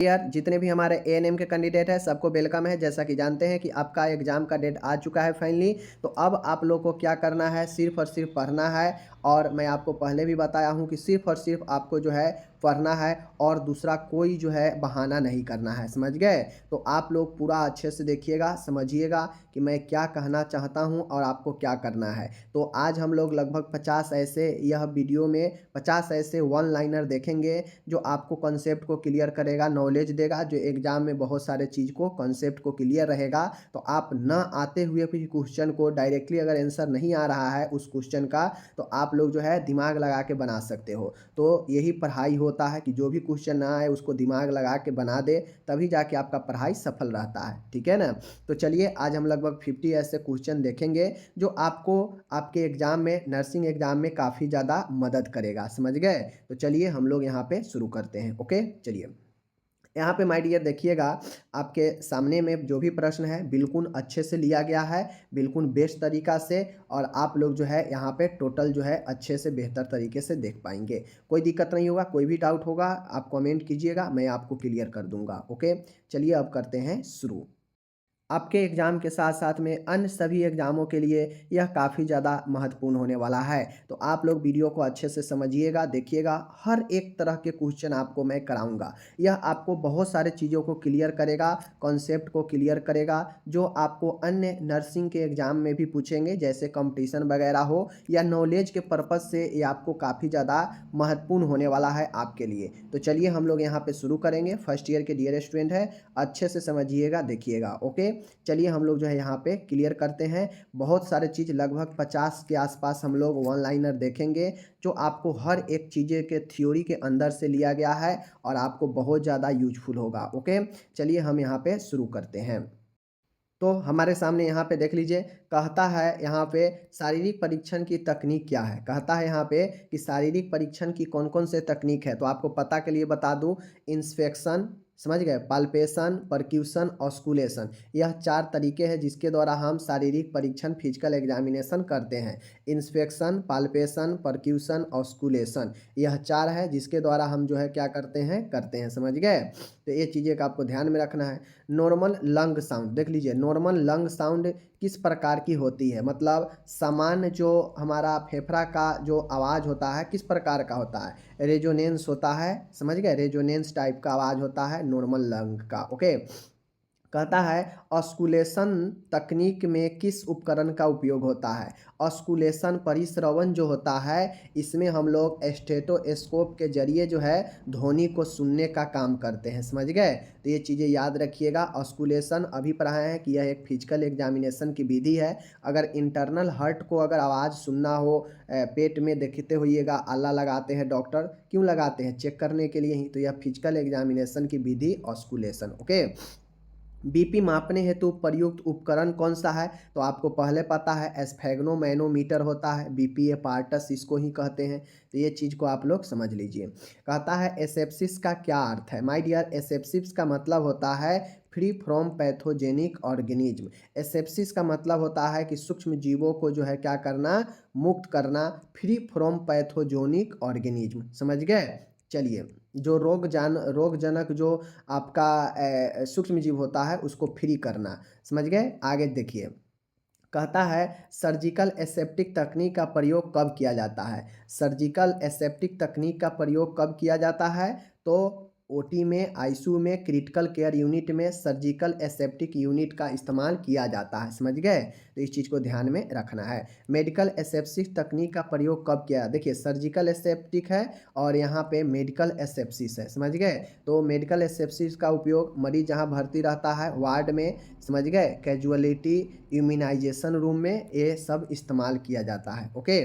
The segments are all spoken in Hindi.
यार जितने भी हमारे एएनएम के कैंडिडेट हैं सबको वेलकम है। जैसा कि जानते हैं कि आपका एग्ज़ाम का डेट आ चुका है फाइनली। तो अब आप लोग को क्या करना है, सिर्फ़ और सिर्फ पढ़ना है। और मैं आपको पहले भी बताया हूँ कि सिर्फ़ और सिर्फ आपको जो है पढ़ना है और दूसरा कोई जो है बहाना नहीं करना है, समझ गए। तो आप लोग पूरा अच्छे से देखिएगा, समझिएगा कि मैं क्या कहना चाहता हूँ और आपको क्या करना है। तो आज हम लोग लगभग 50 ऐसे यह वीडियो में 50 ऐसे वन लाइनर देखेंगे जो आपको कॉन्सेप्ट को क्लियर करेगा, नॉलेज देगा, जो एग्ज़ाम में बहुत सारे चीज़ को कॉन्सेप्ट को क्लियर रहेगा। तो आप न आते हुए भी क्वेश्चन को डायरेक्टली अगर आंसर नहीं आ रहा है उस क्वेश्चन का, तो आप लोग जो है दिमाग लगा के बना सकते हो। तो यही पढ़ाई होता है कि जो भी क्वेश्चन ना आए उसको दिमाग लगा के बना दे, तभी जाके आपका पढ़ाई सफल रहता है, ठीक है ना। तो चलिए आज हम लगभग 50 ऐसे क्वेश्चन देखेंगे जो आपको आपके एग्ज़ाम में, नर्सिंग एग्ज़ाम में काफ़ी ज़्यादा मदद करेगा, समझ गए। तो चलिए हम लोग यहाँ पे शुरू करते हैं। ओके, चलिए यहाँ पे माय डियर देखिएगा, आपके सामने में जो भी प्रश्न है बिल्कुल अच्छे से लिया गया है, बिल्कुल बेस्ट तरीका से। और आप लोग जो है यहाँ पे टोटल जो है अच्छे से बेहतर तरीके से देख पाएंगे। कोई दिक्कत नहीं होगा, कोई भी डाउट होगा आप कमेंट कीजिएगा, मैं आपको क्लियर कर दूंगा। ओके, चलिए अब करते हैं शुरू। आपके एग्ज़ाम के साथ साथ में अन्य सभी एग्ज़ामों के लिए यह काफ़ी ज़्यादा महत्वपूर्ण होने वाला है। तो आप लोग वीडियो को अच्छे से समझिएगा, देखिएगा, हर एक तरह के क्वेश्चन आपको मैं कराऊंगा। यह आपको बहुत सारे चीज़ों को क्लियर करेगा, कॉन्सेप्ट को क्लियर करेगा, जो आपको अन्य नर्सिंग के एग्ज़ाम में भी पूछेंगे, जैसे कंपटीशन वगैरह हो या नॉलेज के पर्पज़ से ये आपको काफ़ी ज़्यादा महत्वपूर्ण होने वाला है आपके लिए। तो चलिए हम लोग यहाँ पे शुरू करेंगे। फर्स्ट ईयर के डियर स्टूडेंट है, अच्छे से समझिएगा, देखिएगा। ओके, चलिए हम लोग जो है यहाँ पे क्लियर करते हैं। बहुत सारे चीज़ लगभग 50 के आसपास हम लोग वन लाइनर देखेंगे, जो आपको हर एक चीज़ें के थ्योरी के अंदर से लिया गया है और आपको बहुत ज़्यादा यूजफुल होगा। ओके, चलिए हम यहाँ पे शुरू करते हैं। तो हमारे सामने यहाँ पे देख लीजिए, कहता है यहाँ पे शारीरिक परीक्षण की तकनीक क्या है। कहता है यहाँ पे कि शारीरिक परीक्षण की कौन कौन से तकनीक है। तो आपको पता के लिए बता दूं, इंस्पेक्शन, समझ गए, पाल्पेशन, परक्यूशन, ऑस्कुलेशन, यह 4 तरीके हैं जिसके द्वारा हम शारीरिक परीक्षण फिजिकल एग्जामिनेशन करते हैं। इंस्पेक्शन, पाल्पेशन, परक्यूशन, ऑस्कुलेशन, यह 4 है जिसके द्वारा हम जो है क्या करते हैं, समझ गए। तो ये चीज़ें का आपको ध्यान में रखना है। नॉर्मल लंग साउंड देख लीजिए, नॉर्मल लंग साउंड किस प्रकार की होती है, मतलब सामान्य जो हमारा फेफड़ा का जो आवाज़ होता है किस प्रकार का होता है, रेजोनेंस होता है, समझ गए, रेजोनेंस टाइप का आवाज़ होता है नॉर्मल लंग का। ओके, कहता है ऑस्कुलेशन तकनीक में किस उपकरण का उपयोग होता है। ऑस्कुलेशन परिश्रवण जो होता है, इसमें हम लोग स्टेथोस्कोप के जरिए जो है ध्वनि को सुनने का काम करते हैं, समझ गए। तो ये चीज़ें याद रखिएगा। ऑस्कुलेशन अभी पढ़ाए हैं कि यह एक फिजिकल एग्जामिनेशन की विधि है। अगर इंटरनल हार्ट को अगर आवाज़ सुनना हो, पेट में देखते होइएगा आला लगाते हैं डॉक्टर, क्यों लगाते हैं, चेक करने के लिए ही। तो यह फिजिकल एग्जामिनेशन की विधि ऑस्कुलेशन। ओके, बीपी मापने हेतु प्रयुक्त उपकरण कौन सा है। तो आपको पहले पता है स्फेग्नोमैनोमीटर होता है, बीपी एपार्टस इसको ही कहते हैं। तो ये चीज़ को आप लोग समझ लीजिए। कहता है एसेप्सिस का क्या अर्थ है। माय डियर, एसेप्सिस का मतलब होता है free from pathogenic organism. Asepsis का मतलब होता है कि सूक्ष्म जीवों को जो है क्या करना, मुक्त करना, फ्री फ्रॉम पैथोजेनिक ऑर्गेनिज्म, समझ गए। चलिए, जो रोगजनक जो आपका सूक्ष्म जीव होता है उसको फ्री करना, समझ गए। आगे देखिए, कहता है सर्जिकल एसेप्टिक तकनीक का प्रयोग कब किया जाता है। सर्जिकल एसेप्टिक तकनीक का प्रयोग कब किया जाता है। तो ओटी में, आईसीयू में, क्रिटिकल केयर यूनिट में सर्जिकल एसेप्टिक यूनिट का इस्तेमाल किया जाता है, समझ गए। तो इस चीज़ को ध्यान में रखना है। मेडिकल एसेप्सिस तकनीक का प्रयोग कब किया, देखिए सर्जिकल एसेप्टिक है और यहाँ पे मेडिकल एसेप्सिस है, समझ गए। तो मेडिकल एसेप्सिस का उपयोग मरीज जहाँ भर्ती रहता है वार्ड में, समझ गए, कैजुअलिटी, इम्यूनाइजेशन रूम में, ये सब इस्तेमाल किया जाता है। ओके,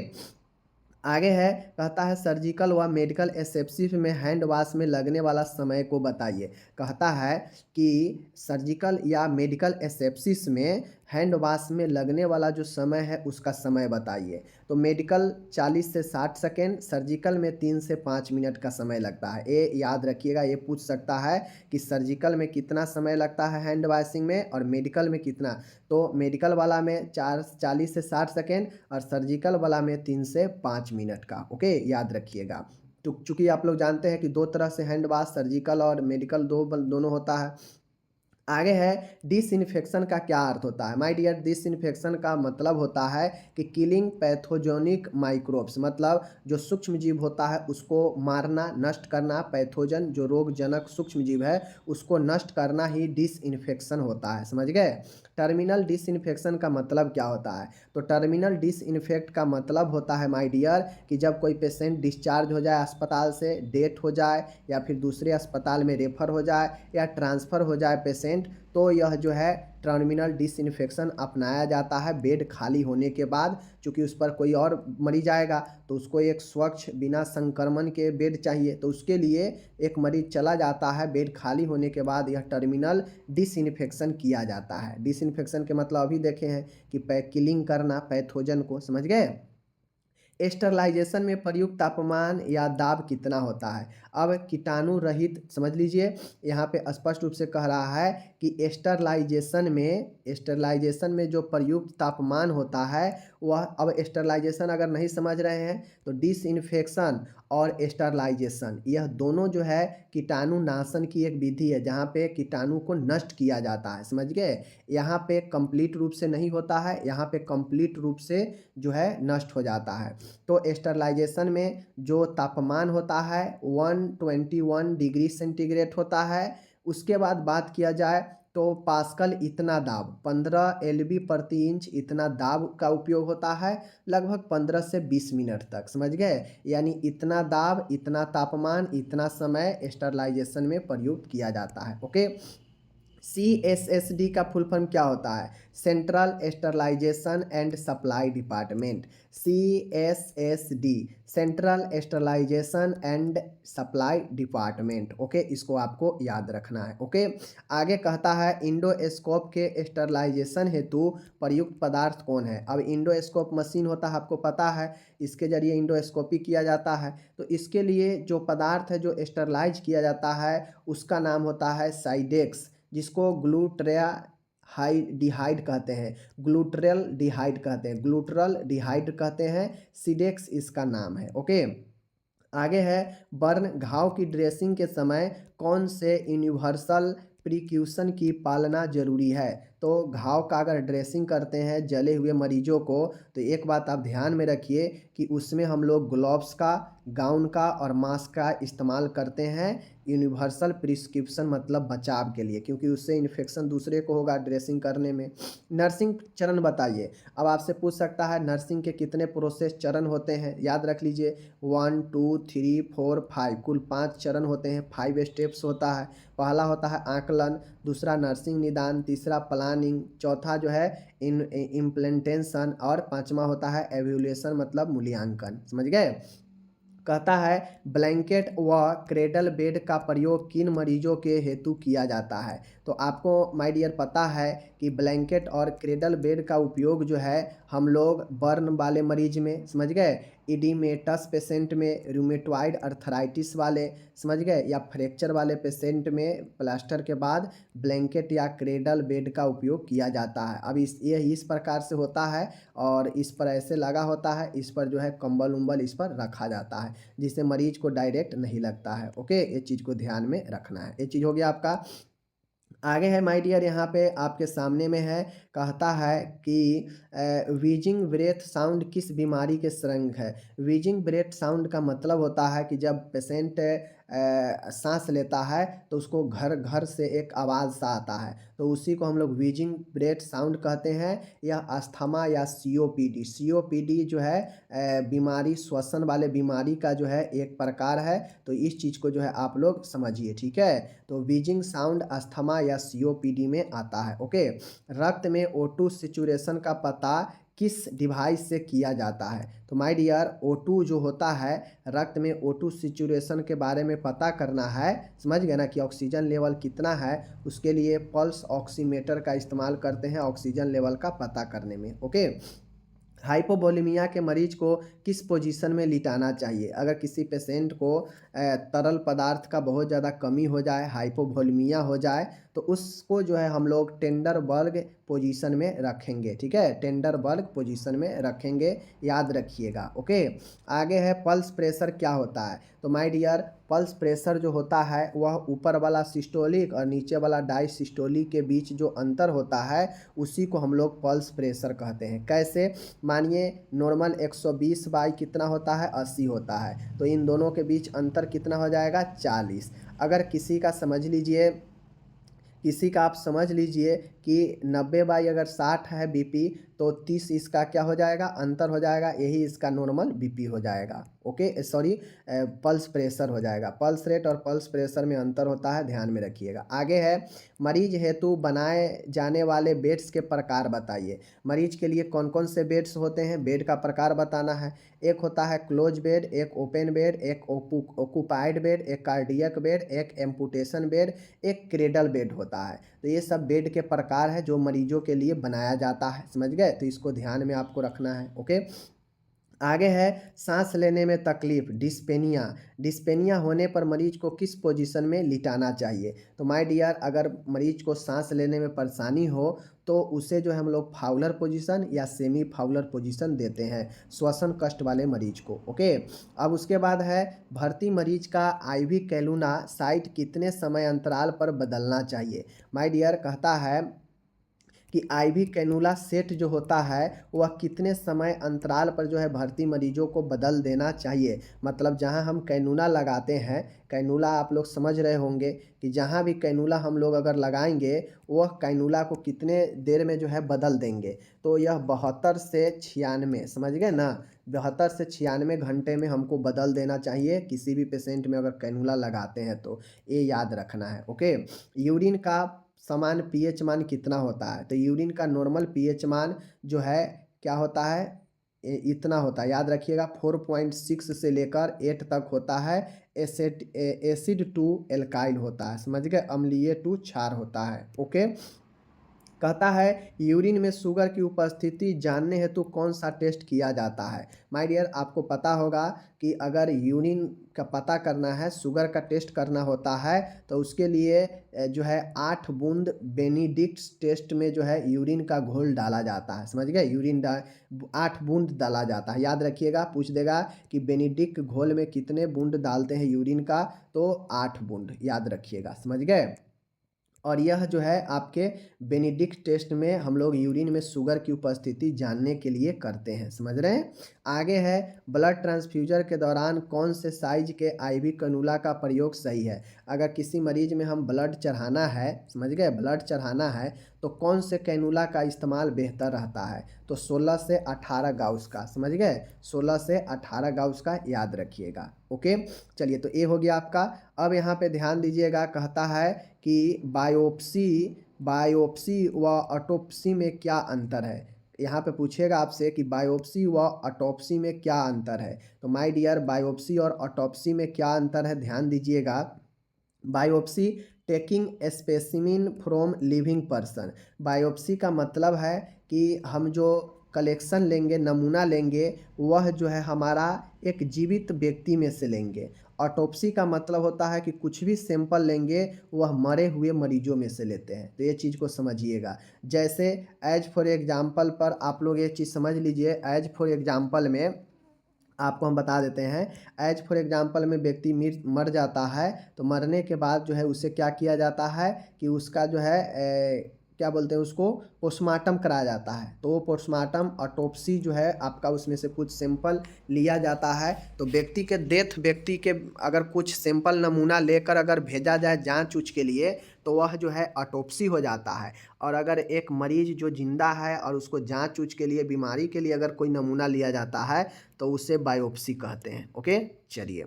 आगे है, कहता है सर्जिकल व मेडिकल एसेप्सिस में हैंड वॉश में लगने वाला समय को बताइए। कहता है कि सर्जिकल या मेडिकल एसेप्सिस में हैंड वॉश में लगने वाला जो समय है उसका समय बताइए। तो मेडिकल 40 से 60 सेकेंड, सर्जिकल में 3 से 5 मिनट का समय लगता है। ये याद रखिएगा, ये पूछ सकता है कि सर्जिकल में कितना समय लगता है हैंड वॉशिंग में और मेडिकल में कितना। तो मेडिकल वाला में 40 से 60 सेकेंड और सर्जिकल वाला में 3 से 5 मिनट का। ओके, याद रखिएगा। तो चूँकि आप लोग जानते हैं कि 2 तरह से हैंड वॉश सर्जिकल और मेडिकल दोनों होता है। आगे है डिसइन्फेक्शन का क्या अर्थ होता है। माय डियर, डिसइन्फेक्शन का मतलब होता है कि किलिंग पैथोजेनिक माइक्रोब्स, मतलब जो सूक्ष्म जीव होता है उसको मारना, नष्ट करना। पैथोजन जो रोगजनक सूक्ष्म जीव है उसको नष्ट करना ही डिसइन्फेक्शन होता है, समझ गए। टर्मिनल डिसइन्फेक्शन का मतलब क्या होता है? तो टर्मिनल डिसइन्फेक्ट का मतलब होता है माय डियर कि जब कोई पेशेंट डिस्चार्ज हो जाए अस्पताल से, डेथ हो जाए या फिर दूसरे अस्पताल में रेफर हो जाए या ट्रांसफ़र हो जाए पेशेंट, तो यह जो है टर्मिनल डिसइन्फेक्शन अपनाया जाता है बेड खाली होने के बाद। चूँकि उस पर कोई और मरीज आएगा तो उसको एक स्वच्छ बिना संक्रमण के बेड चाहिए, तो उसके लिए एक मरीज चला जाता है बेड खाली होने के बाद, यह टर्मिनल डिसइन्फेक्शन किया जाता है। डिसइन्फेक्शन के मतलब अभी देखे हैं कि किलिंग करना पैथोजन को, समझ गए। स्टरलाइजेशन में प्रयुक्त तापमान या दाब कितना होता है? अब कीटाणु रहित, समझ लीजिए यहाँ पे स्पष्ट रूप से कह रहा है कि स्टरलाइजेशन में जो प्रयुक्त तापमान होता है वह, अब स्टरलाइजेशन अगर नहीं समझ रहे हैं तो डिसइंफेक्शन और स्टरलाइजेशन यह दोनों जो है कीटाणु नाशन की एक विधि है जहाँ पे कीटाणु को नष्ट किया जाता है, समझ गए। यहाँ पे कंप्लीट रूप से नहीं होता है, यहाँ पे कंप्लीट रूप से जो है नष्ट हो जाता है। तो स्टरलाइजेशन में जो तापमान होता है 121 डिग्री सेंटीग्रेड होता है। उसके बाद बात किया जाए तो पास्कल इतना दाब 15 एलबी प्रति इंच इतना दाब का उपयोग होता है लगभग 15 से 20 मिनट तक, समझ गए। यानी इतना दाब, इतना तापमान, इतना समय स्टरलाइजेशन में प्रयुक्त किया जाता है। ओके, CSSD का फुल फॉर्म क्या होता है? Central sterilisation and supply department. CSSD central sterilisation and supply department. Okay, इसको आपको याद रखना है। ओके, आगे कहता है इंडोस्कोप के स्टरलाइजेशन हेतु प्रयुक्त पदार्थ कौन है? अब इंडोस्कोप मशीन होता है, आपको पता है, इसके जरिए इंडोस्कोपी किया जाता है। तो इसके लिए जो पदार्थ है जो स्टरलाइज किया जाता है उसका नाम होता है साइडेक्स, जिसको ग्लूट्रिया डिहाइड कहते हैं, ग्लूट्रल डिहाइड कहते हैं, ग्लूट्रल डिहाइड कहते हैं, सिडेक्स इसका नाम है। ओके, आगे है बर्न घाव की ड्रेसिंग के समय कौन से यूनिवर्सल प्रिक्यूशन की पालना जरूरी है? तो घाव का अगर ड्रेसिंग करते हैं जले हुए मरीजों को तो एक बात आप ध्यान में रखिए कि उसमें हम लोग ग्लव्स का, गाउन का और मास्क का इस्तेमाल करते हैं यूनिवर्सल प्रिस्क्रिप्शन मतलब बचाव के लिए, क्योंकि उससे इन्फेक्शन दूसरे को होगा ड्रेसिंग करने में। नर्सिंग चरण बताइए। अब आपसे पूछ सकता है नर्सिंग के कितने प्रोसेस चरण होते हैं? याद रख लीजिए 1 2 3 4 5, कुल 5 चरण होते हैं, 5 स्टेप्स होता है। पहला होता है आकलन, दूसरा नर्सिंग निदान, तीसरा प्लानिंग, चौथा जो है इम्प्लीमेंटेशन और पांचवा होता है एवेल्यूएशन मतलब मूल्यांकन, समझ गए। कहता है ब्लैंकेट व क्रेडल बेड का प्रयोग किन मरीजों के हेतु किया जाता है? तो आपको माय डियर पता है कि ब्लैंकेट और क्रेडल बेड का उपयोग जो है हम लोग बर्न वाले मरीज में, समझ गए, इडीमेटस पेशेंट में, रूमेटॉइड अर्थराइटिस वाले, समझ गए, या फ्रैक्चर वाले पेशेंट में प्लास्टर के बाद ब्लैंकेट या क्रेडल बेड का उपयोग किया जाता है। अब ये इस प्रकार से होता है और इस पर ऐसे लगा होता है, इस पर जो है कंबल उम्बल इस पर रखा जाता है जिससे मरीज को डायरेक्ट नहीं लगता है। ओके, ये चीज़ को ध्यान में रखना है। ये चीज़ हो गया आपका। आगे है माय डियर, यहाँ पे आपके सामने में है, कहता है कि व्हीजिंग ब्रेथ साउंड किस बीमारी के संग है? व्हीजिंग ब्रेथ साउंड का मतलब होता है कि जब पेशेंट सांस लेता है तो उसको घर घर से एक आवाज़ सा आता है, तो उसी को हम लोग व्हीजिंग ब्रेथ साउंड कहते हैं। यह अस्थमा या सीओपीडी जो है बीमारी, श्वसन वाले बीमारी का जो है एक प्रकार है। तो इस चीज़ को जो है आप लोग समझिए, ठीक है। तो व्हीजिंग साउंड अस्थमा या सीओपीडी में आता है। ओके, रक्त में O2 सिचुएशन का पता किस डिवाइस से किया जाता है? तो माय डियर O2 जो होता है, रक्त में O2 सिचुएशन के बारे में पता करना है, समझ गए ना, कि ऑक्सीजन लेवल कितना है, उसके लिए पल्स ऑक्सीमीटर का इस्तेमाल करते हैं ऑक्सीजन लेवल का पता करने में। ओके, हाइपोवोलेमिया के मरीज को किस पोजीशन में लिटाना चाहिए? अगर किसी पेशेंट को तरल पदार्थ का बहुत ज़्यादा कमी हो जाए, हाइपोवोलेमिया हो जाए, तो उसको जो है हम लोग टेंडरबर्ग पोजीशन में रखेंगे, ठीक है, टेंडर बर्ग पोजीशन में रखेंगे, याद रखिएगा। ओके, आगे है पल्स प्रेशर क्या होता है। तो माय डियर, पल्स प्रेशर जो होता है वह ऊपर वाला सिस्टोलिक और नीचे वाला डायसिस्टोलिक के बीच जो अंतर होता है उसी को हम लोग पल्स प्रेशर कहते हैं। कैसे, मानिए नॉर्मल 120 बाई कितना होता है, 80 होता है, तो इन दोनों के बीच अंतर कितना हो जाएगा, 40। अगर किसी का समझ लीजिए, किसी का आप समझ लीजिए कि 90 बाई अगर 60 है बीपी, तो 30 इसका क्या हो जाएगा, अंतर हो जाएगा, यही इसका नॉर्मल बीपी हो जाएगा। ओके, सॉरी, पल्स प्रेशर हो जाएगा। पल्स रेट और पल्स प्रेशर में अंतर होता है, ध्यान में रखिएगा। आगे है मरीज हेतु बनाए जाने वाले बेड्स के प्रकार बताइए। मरीज के लिए कौन कौन से बेड्स होते हैं, बेड का प्रकार बताना है। एक होता है क्लोज बेड, एक ओपन बेड, एक ऑक्यूपाइड बेड, एक कार्डियक बेड, एक एम्पुटेशन बेड, एक क्रेडल बेड होता है। तो ये सब बेड के प्रकार है जो मरीजों के लिए बनाया जाता है, समझ गए, तो इसको ध्यान में आपको रखना है। ओके, आगे है सांस लेने में तकलीफ, डिस्पेनिया। डिस्पेनिया होने पर मरीज को किस पोजीशन में लिटाना चाहिए। तो माय डियर, अगर मरीज को सांस लेने में परेशानी हो तो उसे जो है हम लोग फाउलर पोजीशन या सेमी फाउलर पोजीशन देते हैं श्वसन कष्ट वाले मरीज को। ओके, अब उसके बाद है भर्ती मरीज का आईवी कैलुना साइट कितने समय अंतराल पर बदलना चाहिए। माय डियर, कहता है कि आईवी कैनुला सेट जो होता है वह कितने समय अंतराल पर जो है भर्ती मरीजों को बदल देना चाहिए। मतलब जहां हम कैनुला लगाते हैं, कैनुला आप लोग समझ रहे होंगे कि जहां भी कैनुला हम लोग अगर लगाएंगे वह कैनुला को कितने देर में जो है बदल देंगे। तो यह 72 से 96, समझ गए ना, 72 से 96 घंटे में हमको बदल देना चाहिए किसी भी पेशेंट में अगर कैनुला लगाते हैं तो, ये याद रखना है। ओके, यूरिन का समान पीएच मान कितना होता है। तो यूरिन का नॉर्मल पीएच मान जो है क्या होता है, इतना होता है, याद रखिएगा, 4.6 से लेकर 8 तक होता है। एसिड टू एल्काइल होता है, समझ गए, अम्लीय टू क्षार होता है। ओके, कहता है यूरिन में शुगर की उपस्थिति जानने हेतु कौन सा टेस्ट किया जाता है। माय डियर, आपको पता होगा कि अगर यूरिन का पता करना है, शुगर का टेस्ट करना होता है, तो उसके लिए जो है 8 बूंद बेनिडिक्ट टेस्ट में जो है यूरिन का घोल डाला जाता है, समझ गए, 8 बूंद डाला जाता है। याद रखिएगा, पूछ देगा कि बेनिडिक्ट घोल में कितने बूंद डालते हैं यूरिन का, तो 8 बूंद, याद रखिएगा, समझ गए। और यह जो है आपके बेनिडिक्ट टेस्ट में हम लोग यूरिन में शुगर की उपस्थिति जानने के लिए करते हैं, समझ रहे हैं। आगे है ब्लड ट्रांसफ्यूजन के दौरान कौन से साइज के आईवी कैनुला का प्रयोग सही है। अगर किसी मरीज में हम ब्लड चढ़ाना है, समझ गए, ब्लड चढ़ाना है, तो कौन से कैनुला का इस्तेमाल बेहतर रहता है। तो 16 से 18 गाउस का, समझ गए, 16 से 18 गाउस का, याद रखिएगा। ओके, चलिए, तो ये हो गया आपका। अब यहाँ पे ध्यान दीजिएगा, कहता है कि बायोप्सी व ऑटोप्सी में क्या अंतर है। यहाँ पे पूछेगा आपसे कि बायोप्सी व ऑटोप्सी में क्या अंतर है। तो माय डियर, बायोप्सी और ऑटोप्सी में क्या अंतर है, ध्यान दीजिएगा। Biopsy taking specimen from living person. Biopsy का मतलब है कि हम जो कलेक्शन लेंगे, नमूना लेंगे, वह जो है हमारा एक जीवित व्यक्ति में से लेंगे। ऑटोप्सी का मतलब होता है कि कुछ भी सैंपल लेंगे वह मरे हुए मरीजों में से लेते हैं। तो ये चीज़ को समझिएगा। जैसे एज फॉर एग्जांपल पर आप लोग ये चीज़ समझ लीजिए, एज फॉर एग्जांपल में आपको हम बता देते हैं, एज फॉर एग्जांपल में व्यक्ति मर जाता है, तो मरने के बाद जो है उसे क्या किया जाता है कि उसका जो है क्या बोलते हैं उसको, पोस्टमार्टम कराया जाता है। तो वो पोस्टमार्टम ऑटोप्सी जो है आपका, उसमें से कुछ सैंपल लिया जाता है। तो व्यक्ति के अगर कुछ सैंपल नमूना लेकर अगर भेजा जाए जांच उच के लिए, तो वह जो है ऑटोप्सी हो जाता है। और अगर एक मरीज जो जिंदा है और उसको जांच उच के लिए, बीमारी के लिए अगर कोई नमूना लिया जाता है, तो उसे बायोप्सी कहते हैं। ओके, चलिए,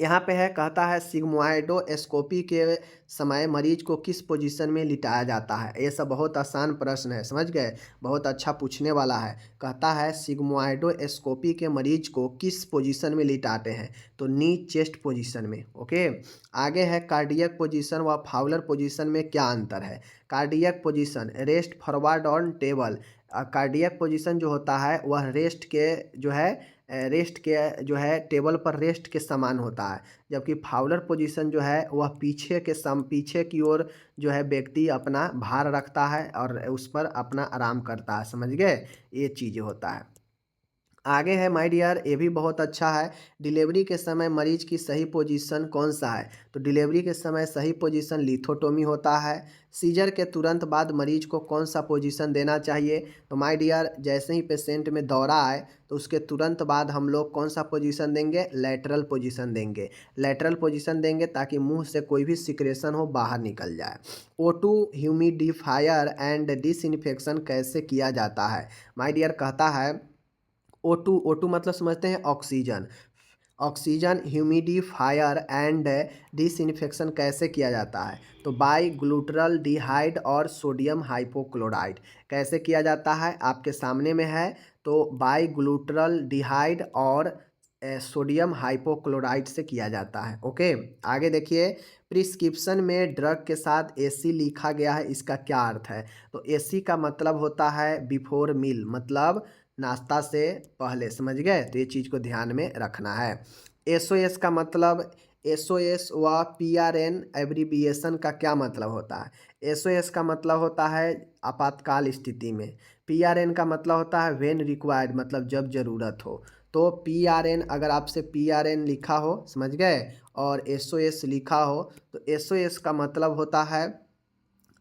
यहाँ पे है, कहता है सिग्मोइडोस्कोपी के समय मरीज को किस पोजीशन में लिटाया जाता है। ये सब बहुत आसान प्रश्न है, समझ गए, बहुत अच्छा पूछने वाला है। कहता है सिग्मोइडोस्कोपी के मरीज को किस पोजीशन में लिटाते हैं। तो नी चेस्ट पोजीशन में। ओके, आगे है कार्डियक पोजीशन व फाउलर पोजीशन में क्या अंतर है। Cardiac position rest forward on table. Cardiac position जो होता है वह रेस्ट के जो है रेस्ट के जो है टेबल पर रेस्ट के समान होता है, जबकि फाउलर पोजीशन जो है वह पीछे की ओर जो है व्यक्ति अपना भार रखता है और उस पर अपना आराम करता है। समझ गए, ये चीज़ होता है। आगे है माय डियर, ये भी बहुत अच्छा है। डिलीवरी के समय मरीज की सही पोजीशन कौन सा है? तो डिलीवरी के समय सही पोजीशन लिथोटोमी होता है। सीजर के तुरंत बाद मरीज को कौन सा पोजीशन देना चाहिए? तो माय डियर, जैसे ही पेशेंट में दौरा आए तो उसके तुरंत बाद हम लोग कौन सा पोजीशन देंगे? लैटरल पोजीशन देंगे। लैटरल पोजीशन देंगे ताकि मुंह से कोई भी सिक्रेशन हो बाहर निकल जाए। O2 ह्यूमिडिफायर एंड डिसइंफेक्शन कैसे किया जाता है? माय डियर कहता है O2 मतलब समझते हैं oxygen. Oxygen humidifier and disinfection कैसे किया जाता है? तो बाई ग्लूटरल डिहाइड और सोडियम हाइपोक्लोराइड। कैसे किया जाता है? आपके सामने में है। तो बाई ग्लूटरल डिहाइड और सोडियम हाइपोक्लोराइड से किया जाता है। ओके, आगे देखिए, प्रिस्क्रिप्शन में ड्रग के साथ एसी लिखा गया है, इसका क्या अर्थ है? तो एसी का मतलब होता है बिफोर मील, मतलब नाश्ता से पहले। समझ गए, तो ये चीज़ को ध्यान में रखना है। एसओएस का मतलब, एसओएस व पीआरएन एब्रीविएशन का क्या मतलब होता है? एसओएस का मतलब होता है आपातकाल स्थिति में। पीआरएन का मतलब होता है व्हेन रिक्वायर्ड, मतलब जब ज़रूरत हो। तो पीआरएन, अगर आपसे पीआरएन लिखा हो, समझ गए, और एसओएस लिखा हो, तो एसओएस का मतलब होता है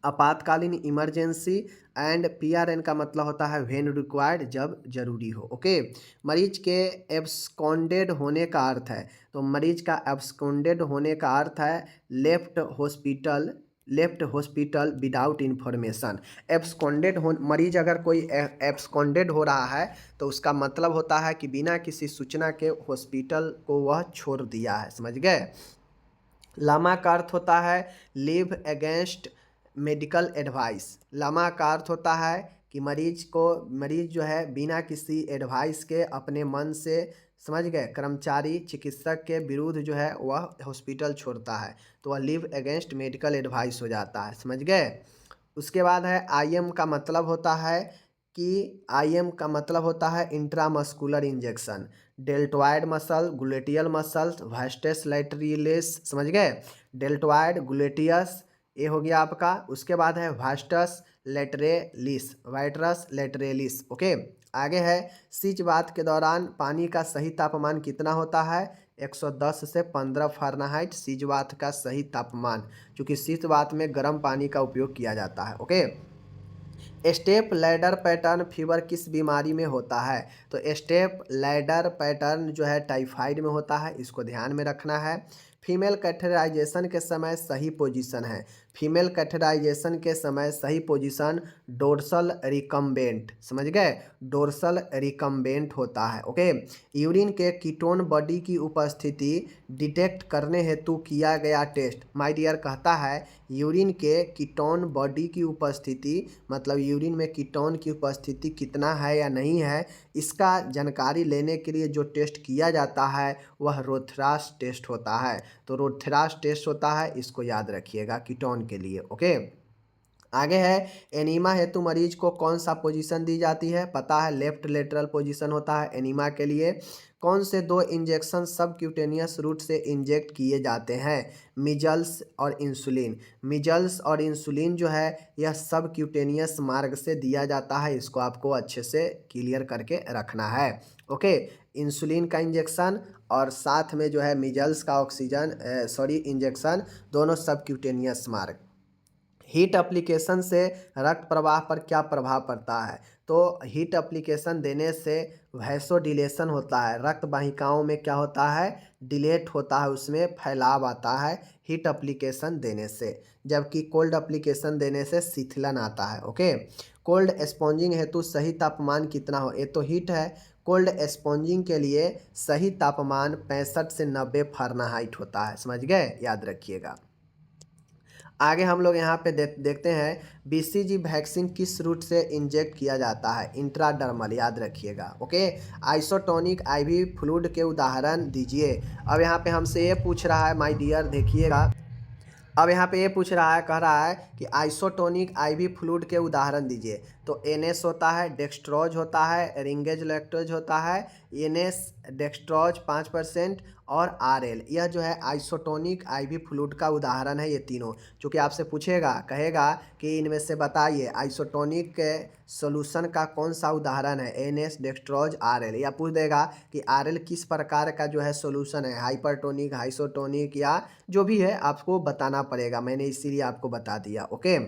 आपातकालीन इमरजेंसी, एंड पीआरएन का मतलब होता है व्हेन रिक्वायर्ड, जब जरूरी हो। ओके, मरीज के एब्सकॉन्डेड होने का अर्थ है, तो मरीज का एब्सकॉन्डेड होने का अर्थ है left hospital without information. Absconded हो, मरीज अगर कोई एब्सकॉन्डेड हो रहा है तो उसका मतलब होता है कि बिना किसी सूचना के हॉस्पिटल को वह छोड़ दिया है। समझ गए। लामा का अर्थ होता है leave against medical advice. LAMA का अर्थ होता है कि मरीज जो है बिना किसी एडवाइस के अपने मन से, समझ गए, कर्मचारी चिकित्सक के विरुद्ध जो है वह हॉस्पिटल छोड़ता है, तो वह लिव अगेंस्ट मेडिकल एडवाइस हो जाता है। समझ गए। उसके बाद है आईएम का मतलब होता है आईएम का मतलब होता है intramuscular injection. Deltoid muscle, gluteal muscles, vastus lateralis. समझ गए, डेल्टॉइड, ग्लूटेयस, ये हो गया आपका। उसके बाद है वास्टस लैटरेलिस। ओके, आगे है सिच बात के दौरान पानी का सही तापमान कितना होता है? 110 से 15 फ़ारेनहाइट सिच बात का सही तापमान, क्योंकि सिच बात में गर्म पानी का उपयोग किया जाता है। Okay, step ladder pattern fever किस बीमारी में होता है? तो स्टेप लैडर पैटर्न जो है टाइफाइड में होता है, इसको ध्यान में रखना है। फीमेल कैथेटराइजेशन के समय सही पोजीशन है। फीमेल कैथेटराइजेशन के समय सही पोजीशन डोर्सल रिकम्बेंट। समझ गए, डोर्सल रिकम्बेंट होता है। ओके, यूरिन के कीटोन बॉडी की उपस्थिति डिटेक्ट करने हेतु किया गया टेस्ट। माय डियर कहता है यूरिन के कीटोन बॉडी की उपस्थिति, मतलब यूरिन में कीटोन की उपस्थिति कितना है या नहीं है, इसका जानकारी लेने के लिए जो टेस्ट किया जाता है वह रोथरास टेस्ट होता है। तो रोथरास टेस्ट होता है, इसको याद रखिएगा कीटोन के लिए। ओके, आगे है एनीमा हेतु मरीज को कौन सा पोजीशन दी जाती है? पता है लेफ्ट लेटरल पोजीशन होता है एनीमा के लिए। कौन से 2 इंजेक्शन सबक्यूटेनियस रूट से इंजेक्ट किए जाते हैं? मिजल्स और इंसुलिन। मिजल्स और इंसुलिन जो है यह सबक्यूटेनियस मार्ग से दिया जाता है, इसको आपको अच्छे से क्लियर करके रखना है। ओके, इंसुलिन का इंजेक्शन और साथ में जो है मिजल्स का इंजेक्शन, दोनों सबक्यूटेनियस मार्ग। हीट एप्लीकेशन से रक्त प्रवाह पर क्या प्रभाव पड़ता है? तो हीट एप्लीकेशन देने से वैसोडिलेशन होता है, रक्त वाहिकाओं में क्या होता है? डिलेट होता है, उसमें फैलाव आता है हीट एप्लीकेशन देने से, जबकि कोल्ड एप्लीकेशन देने से शिथिलन आता है। ओके, कोल्ड स्पॉन्जिंग हेतु सही तापमान कितना हो? ये तो हीट है। कोल्ड स्पॉन्जिंग के लिए सही तापमान 65 से 90 फ़ारेनहाइट होता है। समझ गए, याद रखिएगा। आगे हम लोग यहाँ पे देखते हैं बीसीजी वैक्सीन किस रूट से इंजेक्ट किया जाता है? इंट्राडर्मल, याद रखिएगा। ओके, आइसोटोनिक आईवी फ्लूइड के उदाहरण दीजिए। अब यहाँ पे हमसे ये पूछ रहा है माय डियर, देखिएगा, अब यहाँ पे ये पूछ रहा है, कह रहा है कि आइसोटोनिक आईवी फ्लूइड के उदाहरण दीजिए। तो एनएस होता है, डेक्सट्रोज होता है, रिंगेज लैक्टोज होता है, एनएस डेक्सट्रॉज 5% और आरएल, यह जो है आइसोटोनिक आईवी फ्लूइड का उदाहरण है। ये तीनों चूँकि आपसे पूछेगा, कहेगा कि इनमें से बताइए आइसोटोनिक सॉल्यूशन का कौन सा उदाहरण है, एनएस डेक्सट्रॉज आरएल, या पूछ देगा कि आरएल किस प्रकार का जो है सॉल्यूशन है, हाइपरटोनिक, आइसोटोनिक या जो भी है आपको बताना पड़ेगा। मैंने इसीलिए आपको बता दिया। ओके,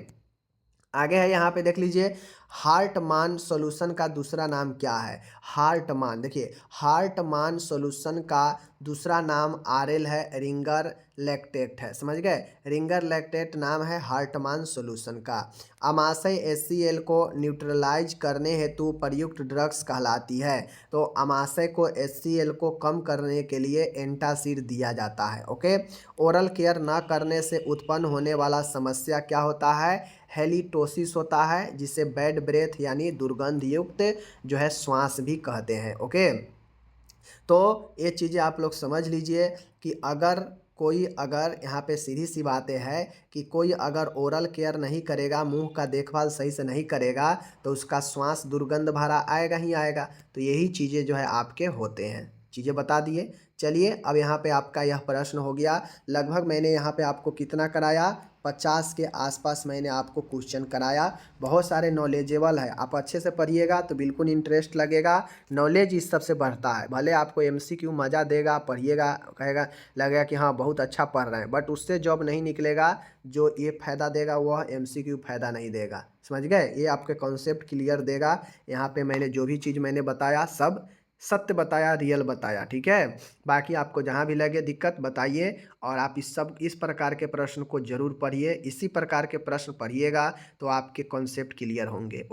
आगे है यहाँ पे देख लीजिए, हार्टमान सॉल्यूशन का दूसरा नाम क्या है। हार्टमान, देखिए हार्टमान सॉल्यूशन का दूसरा नाम आरएल है, रिंगर लैक्टेट है। समझ गए, रिंगर लैक्टेट नाम है हार्टमान सॉल्यूशन का। अमाशय HCl को न्यूट्रलाइज करने हेतु प्रयुक्त ड्रग्स कहलाती है। तो अमाशय को HCl को कम करने के लिए एंटासिड दिया जाता है। ओके, ओरल केयर न करने से उत्पन्न होने वाला समस्या क्या होता है, हेलिटोसिस होता है, जिसे बैड ब्रेथ यानी दुर्गंध युक्त जो है श्वास भी कहते हैं। ओके, तो ये चीज़ें आप लोग समझ लीजिए कि अगर यहाँ पे सीधी सी बातें है कि कोई अगर ओरल केयर नहीं करेगा, मुंह का देखभाल सही से नहीं करेगा, तो उसका श्वास दुर्गंध भरा आएगा ही आएगा। तो यही चीज़ें जो है आपके होते हैं, चीज़ें बता दिए। चलिए, अब यहाँ पे आपका यह प्रश्न हो गया। लगभग मैंने यहाँ पे आपको कितना कराया, 50 के आसपास मैंने आपको क्वेश्चन कराया। बहुत सारे नॉलेजेबल है, आप अच्छे से पढ़िएगा तो बिल्कुल इंटरेस्ट लगेगा, नॉलेज इस सबसे बढ़ता है। भले आपको MCQ मज़ा देगा, पढ़िएगा, कहेगा, लगेगा कि हाँ बहुत अच्छा पढ़ रहे हैं, बट उससे जॉब नहीं निकलेगा। जो ये फ़ायदा देगा वह MCQ फ़ायदा नहीं देगा। समझ गए, ये आपके कॉन्सेप्ट क्लियर देगा। यहाँ पे मैंने जो भी चीज़ मैंने बताया सब सत्य बताया, रियल बताया, ठीक है। बाकी आपको जहाँ भी लगे दिक्कत बताइए, और आप इस प्रकार के प्रश्न को जरूर पढ़िए। इसी प्रकार के प्रश्न पढ़िएगा तो आपके कॉन्सेप्ट क्लियर होंगे।